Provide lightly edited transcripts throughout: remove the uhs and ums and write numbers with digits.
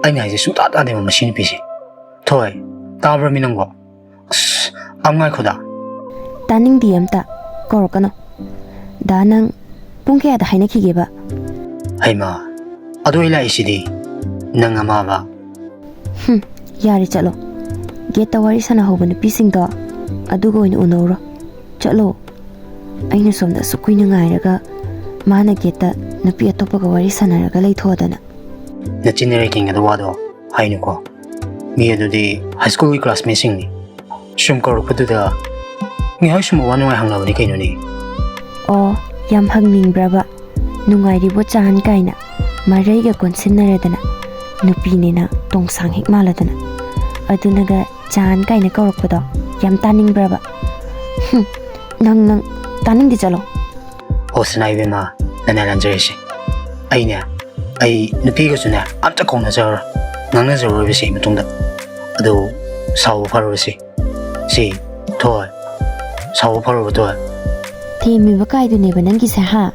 ꯑꯩꯅ ꯍꯥꯏꯁꯦ ꯁꯨꯡꯇꯥ ꯇꯥꯗꯦꯕ ꯃꯁꯤ ꯅꯨꯄꯤꯁꯦ ꯊꯣꯏ ꯇꯥꯕ꯭ꯔꯥ ꯃꯤ ꯅꯪꯕꯣ ꯑꯁ ꯑꯝ ꯉꯥꯏꯈꯣꯗ ꯇꯥꯅꯤꯡꯗꯦ ꯑꯝꯇ ꯀꯧꯔꯛꯀꯅꯣ ꯗꯥ ꯅꯪ ꯄꯨꯡ ꯀꯌꯥꯗ ꯍꯥꯏꯅꯈꯤꯒꯦꯕ ꯍꯩꯃꯥ ꯑꯗꯣ ꯑꯩ ꯂꯥꯛꯏꯁꯤꯗꯤ ꯅꯪ ꯑꯃꯕ ꯌꯥꯔꯦ ꯆꯠꯂꯣ ꯒꯦꯠꯇ ꯋꯥꯔꯤ ꯁꯥꯟꯅꯍꯧꯕ ꯅꯨꯄꯤꯁꯤꯡꯗꯣ ꯑꯗꯨꯒ ꯑꯣꯏꯅ ꯎꯅꯧꯔꯣ ꯆꯠꯂꯣ ꯑꯩꯅ ꯁꯣꯝꯗ ꯑꯁꯨꯛ ꯀꯨꯏꯅ ꯉꯥꯏꯔꯒ ꯃꯥꯅ ꯒꯦꯠꯇ ꯅꯨꯄꯤ ꯑꯇꯣꯞꯄꯒ ꯋꯥꯔꯤ ꯁꯥꯟꯅꯔꯒ ꯂꯩꯊꯣꯛꯑꯗꯅ ꯅꯆꯤꯟꯅꯔꯦ ꯀꯤꯡꯒꯗ ꯋꯥꯗꯣ ꯍꯥꯏꯅꯨꯀꯣ ꯃꯤ ꯑꯗꯨꯗꯤ ꯍꯥꯏ ꯁ꯭ꯀꯨꯜꯒꯤ ꯀ꯭ꯂꯥꯁꯃꯦꯠꯁꯤꯡꯅꯤ ꯁꯨꯝ ꯀꯧꯔꯛꯄꯗꯨꯗ ꯉꯥꯏꯍꯥꯛ ꯁꯨꯝ ꯋꯥ ꯅꯨꯡꯉꯥꯏ ꯍꯪꯅꯕꯅꯤ ꯀꯩꯅꯣꯅꯤ ꯑꯣ ꯌꯥꯝ ꯍꯪꯅꯤꯡꯕ꯭ꯔꯕ ꯅꯨꯡꯉꯥꯏꯔꯤꯕꯣ ꯆꯥꯟ ꯀꯥꯏꯅ ꯃꯔꯩꯒ ꯀꯣꯟꯁꯤꯟꯅꯔꯗꯅ ꯅꯨꯄꯤꯅꯤꯅ ꯇꯣꯡꯁꯥꯡ ꯍꯦꯛ ꯃꯥꯜꯂꯗꯅ ꯑꯗꯨꯅꯒ ꯆꯥꯟ ꯀꯥꯏꯅ ꯀꯧꯔꯛꯄꯗꯣ ꯌꯥꯝ ꯇꯥꯅꯤꯡꯕ꯭ꯔꯕ ꯅꯪ ꯇꯥꯅꯤꯡꯗꯦ ꯆꯠꯂꯣ ꯑꯣ ꯁꯅꯥ ꯏꯕꯦꯝꯃ ꯅꯅꯥ ꯂꯟꯖꯔꯤꯁꯦ ꯑꯩꯅꯦ ꯑꯩ ꯅꯨꯄꯤꯒꯁꯨꯅꯦ ꯑꯝꯇ ꯀꯧꯅꯖꯔꯣꯏ ꯉꯥꯡꯅꯖꯔꯣꯏꯕꯁꯤ ꯃꯇꯨꯡꯗ ꯑꯗꯨ ꯁꯥꯎꯕ ꯐꯔꯨꯔꯁꯤ ꯁꯤ ꯊꯣꯏ ꯁꯥꯎꯕ ꯐꯔꯨꯕ ꯊꯣꯏ ꯊꯦꯝꯃꯤꯕ ꯀꯥꯏꯗꯨꯅꯦꯕ ꯅꯪꯒꯤꯁꯦ ꯍꯥ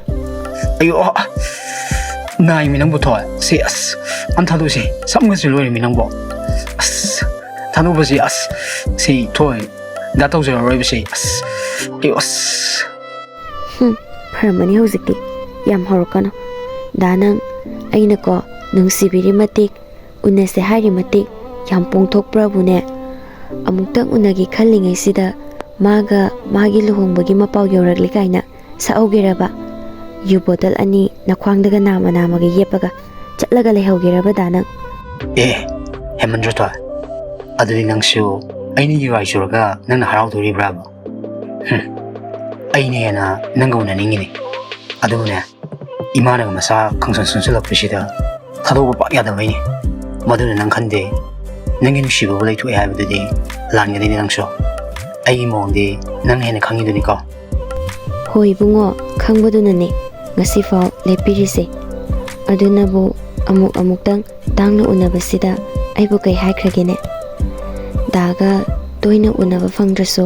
ꯑꯌꯣ ꯅꯥꯏꯃꯤ ꯅꯪꯕꯨ ꯊꯣꯏ ꯁꯤ ꯑꯁ ꯑꯝ ꯊꯥꯗꯣꯛꯁꯤ ꯁꯝꯒꯁꯨ ꯂꯣꯏꯔꯃꯤ ꯅꯪꯕꯨ ꯑꯁ ꯊꯥꯗꯣꯛꯄꯁꯤ ꯑꯁ ꯁꯤ ꯊꯣꯏ ꯗꯥ ꯇꯧꯖꯔꯔꯣꯏꯕꯁꯤ ꯑꯁ ꯑꯌꯣ ꯑꯁ ꯐꯔꯝꯃꯅꯤ ꯍꯧꯖꯤꯛꯇꯤ ꯌꯥꯝ ꯍꯧꯔꯛꯀꯅꯣ ꯗꯥ ꯅꯪ ꯑꯩꯅꯀꯣ ꯅꯨꯡꯁꯤꯕꯤꯔꯤ ꯃꯇꯤꯛ ꯎꯅꯁꯦ ꯍꯥꯏꯔꯤ ꯃꯇꯤꯛ ꯌꯥꯝ ꯄꯣꯡꯊꯣꯛꯄ꯭ꯔꯕꯨꯅꯦ ꯑꯃꯨꯛꯇꯪ ꯎꯅꯒꯦ ꯈꯜꯂꯤꯉꯩꯁꯤꯗ ꯃꯥꯒ ꯃꯥꯒꯤ ꯂꯨꯍꯣꯡꯕꯒꯤ ꯃꯄꯥꯎ ꯌꯧꯔꯛꯂꯤ ꯀꯥꯏꯅ ꯁꯛꯍꯧꯒꯦꯔꯕ ꯌꯨ ꯕꯣꯇꯜ ꯑꯅꯤ ꯅꯈ꯭ꯋꯥꯡꯗꯒ ꯅꯥꯝꯃꯒ ꯌꯦꯞꯄꯒ ꯆꯠꯂꯒ ꯂꯩꯍꯧꯒꯦꯔꯕ ꯗꯥ ꯅꯪ ꯍꯦꯃꯟꯗ꯭ꯔꯣ ꯊꯣꯏ ꯑꯗꯨꯗꯤ ꯅꯪꯁꯨ ꯑꯩꯅ ꯌꯨꯔꯥꯏ ꯆꯨꯔꯒ ꯅꯪꯅ ꯍꯔꯥꯎꯗꯣꯔꯤꯕ꯭ꯔꯥꯕ ꯑꯩꯅ ꯍꯦꯟꯅ ꯅꯪꯒ ꯎꯅꯅꯤꯡꯉꯤꯅꯤ ꯑꯗꯨꯕꯨꯅꯦ ꯏꯃꯥꯅꯒ ꯃꯆꯥ ꯈꯪꯁꯟ ꯁꯣꯟꯁꯤꯜꯂꯛꯄꯁꯤꯗ ꯊꯥꯗꯣꯛꯄ ꯄꯥꯛ ꯌꯥꯗꯕꯩꯅꯤ ꯃꯗꯨꯅ ꯅꯪ ꯈꯟꯗꯦ ꯅꯪꯒꯤ ꯅꯨꯡꯁꯤꯕꯕꯨ ꯂꯩꯊꯣꯛꯑꯦ ꯍꯥꯏꯕꯗꯨꯗꯤ ꯂꯥꯟꯒꯅꯤꯅꯦ ꯅꯪꯁꯨ ꯑꯩꯒꯤ ꯃꯑꯣꯡꯗꯤ ꯅꯪ ꯍꯦꯟꯅ ꯈꯪꯉꯤꯗꯨꯅꯤꯀꯣ ꯍꯣꯏ ꯏꯕꯨꯡꯉꯣ ꯈꯪꯕꯗꯨꯅꯅꯦ ꯉꯁꯤꯐꯥꯎ ꯂꯦꯞꯄꯤꯔꯤꯁꯦ ꯑꯗꯨꯅꯕꯨ ꯑꯃꯨꯛꯇꯪ ꯇꯥꯡꯅ ꯎꯅꯕꯁꯤꯗ ꯑꯩꯕꯨ ꯀꯩ ꯍꯥꯏꯈ꯭ꯔꯒꯦꯅꯦ ꯗꯥꯒ ꯇꯣꯏꯅ ꯎꯅꯕ ꯐꯪꯗ꯭ꯔꯁꯨ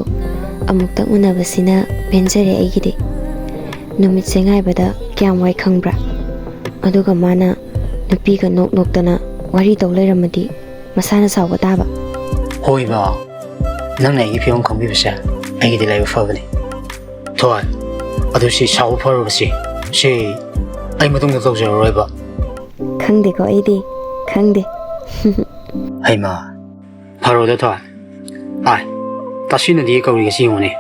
ꯑꯃꯨꯛꯇꯪ ꯎꯅꯕꯁꯤꯅ ꯄꯦꯟꯖꯔꯦ ꯑꯩꯒꯤꯗꯤ ꯅꯨꯃꯤꯠꯁꯦ ꯉꯥꯏꯕꯗ ꯀꯌꯥꯝ ꯋꯥꯏ ꯈꯪꯕ꯭ꯔꯥ ꯑꯗꯨꯒ ꯃꯥꯅ ꯅꯨꯄꯤꯒ ꯅꯣꯛꯇꯅ ꯋꯥꯔꯤ ꯇꯧ ꯂꯩꯔꯝꯃꯗꯤ ꯃꯁꯥꯅ ꯁꯥꯎꯕ ꯇꯥꯕ ꯍꯣꯏꯕ ꯅꯪꯅ ꯑꯩꯒꯤ ꯐꯤꯕꯝ ꯈꯪꯕꯤꯕꯁꯦ ꯑꯩꯒꯤꯗꯤ ꯂꯥꯏꯕꯛ ꯐꯕꯅꯤ ꯊꯣꯏ ꯑꯗꯨ ꯁꯤ ꯁꯥꯎꯕ ꯐꯔꯨꯕꯁꯤ ꯁꯤ ꯑꯩ ꯃꯇꯨꯡꯗ ꯇꯧꯖꯔꯔꯣꯏꯕ ꯈꯪꯗꯦꯀꯣ ꯑꯩꯗꯤ ꯈꯪꯗꯦ ꯍꯩꯃꯥ ꯐꯔꯣꯗ ꯊꯣꯏ ꯇꯥꯁꯤꯟꯅꯗꯤ ꯀꯧꯔꯤꯒꯁꯤ ꯌꯦꯡꯉꯨꯅꯦ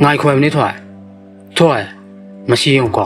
ꯉꯥꯏꯈꯣ ꯍꯥꯏꯕꯅꯤ ꯊꯣꯏ ꯃꯁꯤ ꯌꯦꯡꯉꯨꯀꯣ